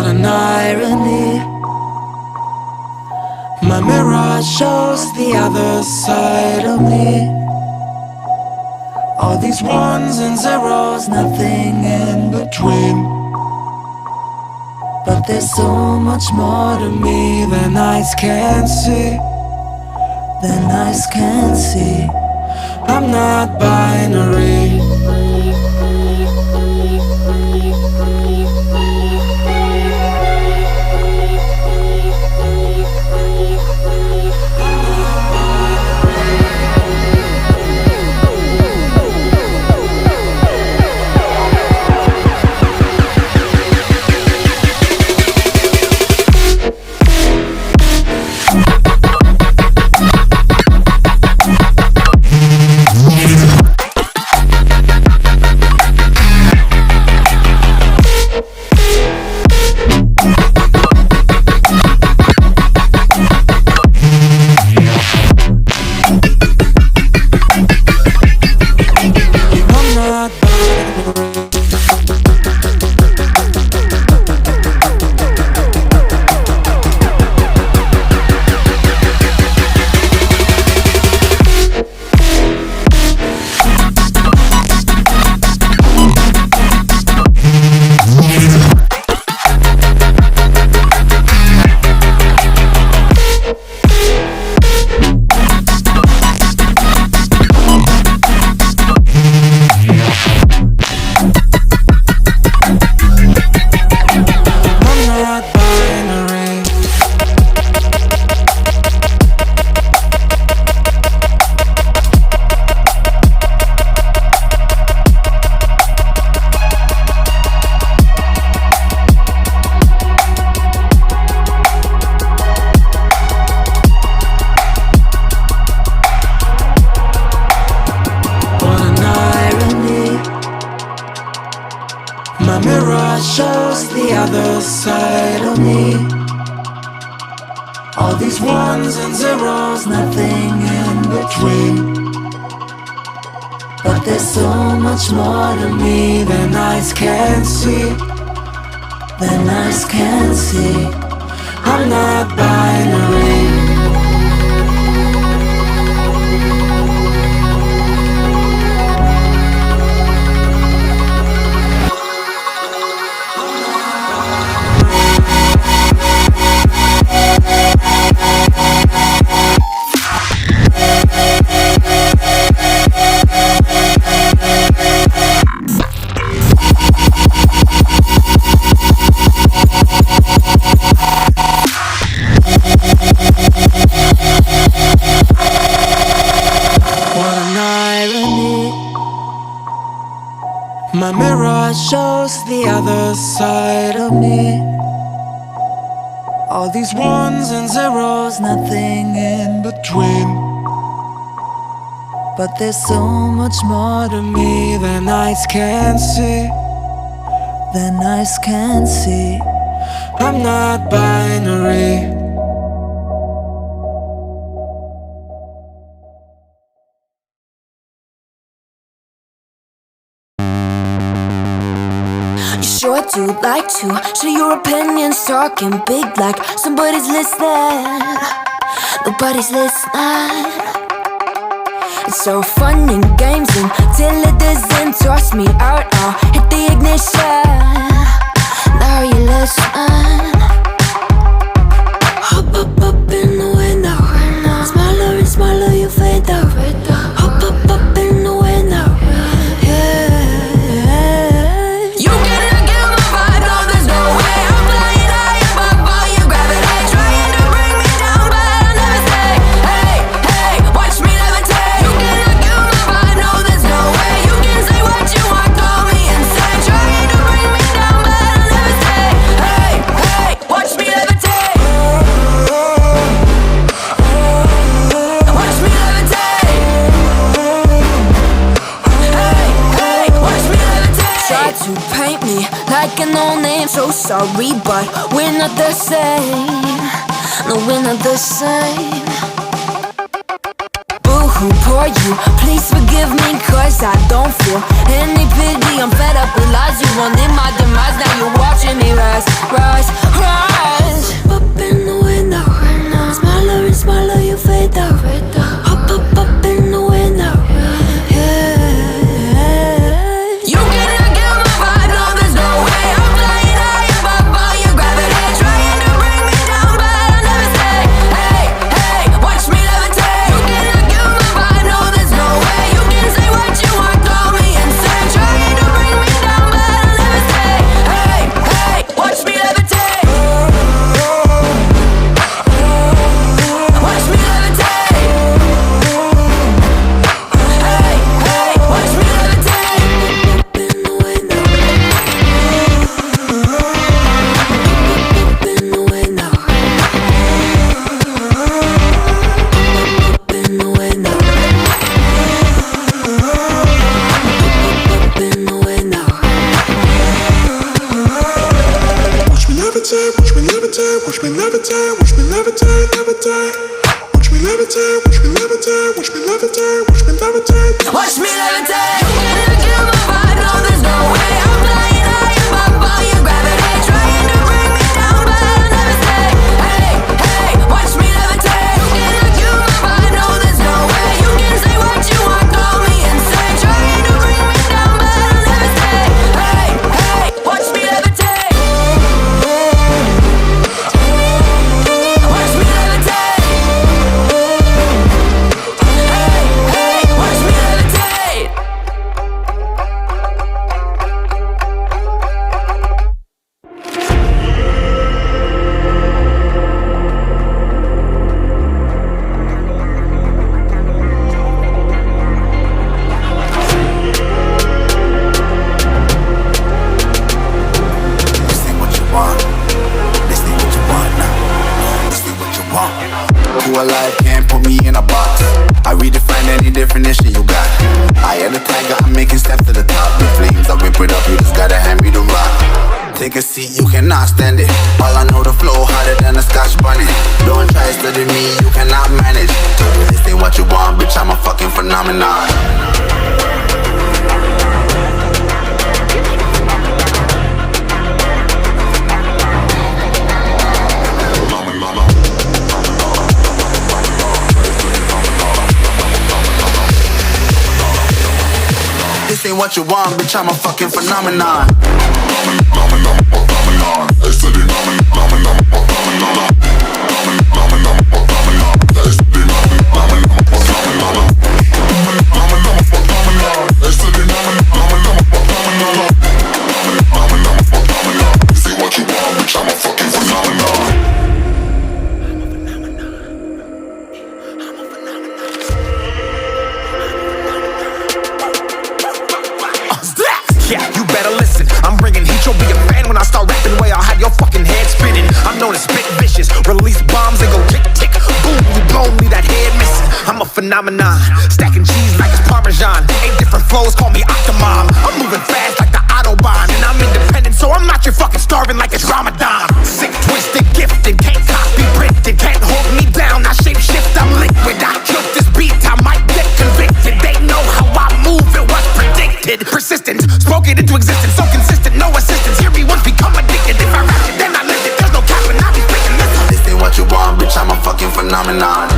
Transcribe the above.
an irony. My mirror shows the other side of me. All these ones and zeros, nothing in between. But there's so much more to me than eyes can see. Than eyes can see. I'm not binary. My mirror shows the other side of me. All these ones and zeros, nothing in between. But there's so much more to me than eyes can see. Than eyes can see. I'm not binary. My mirror shows the other side of me. All these ones and zeros, nothing in between. But there's so much more to me than eyes can see. Than eyes can see. I'm not binary. Sure do like to share your opinions, talking big like somebody's listening. Nobody's listening. It's so fun and games until it doesn't toss me out. I'll hit the ignition. Now you're listening. Hop up in the window. Smaller and smaller you fade out. Hop up in the window. To paint me like a no-name, so sorry, but we're not the same. No, we're not the same. Boo-hoo, poor you, please forgive me, cause I don't feel any pity. I'm fed up with lies, you wanted my demise. Now you're watching me rise, rise. see you cannot stand it. All I know, the flow harder than a Scotch bunny. Don't try study me, you cannot manage. This ain't what you want, bitch, I'm a fucking phenomenon. This ain't what you want, bitch, I'm a fucking phenomenon. Yeah, you better listen. I'm bringing heat, you'll be a fan when I start rapping. Way I'll have your fucking head spinning. I'm known as spit vicious, release bombs and go tick tick. Boom, you blow me that head missing. I'm a phenomenon, stacking cheese like it's Parmesan. 8 different flows, call me Octomom. I'm moving fast like the Autobahn, and I'm independent, so I'm not your fucking starving like it's Ramadan. Sick, twisted, gifted, can't copy, printed, can't hold me down. I shape shift, I'm liquid. I killed this beat, I might get convicted. They know how I move, it was predicted. Persistent, spoke it into existence, so consistent, no assistance. Hear me once, become addicted. If I rap it, then I live it. There's no cap, and I be speaking. Listen. This ain't what you want, bitch, I'm a fucking phenomenon.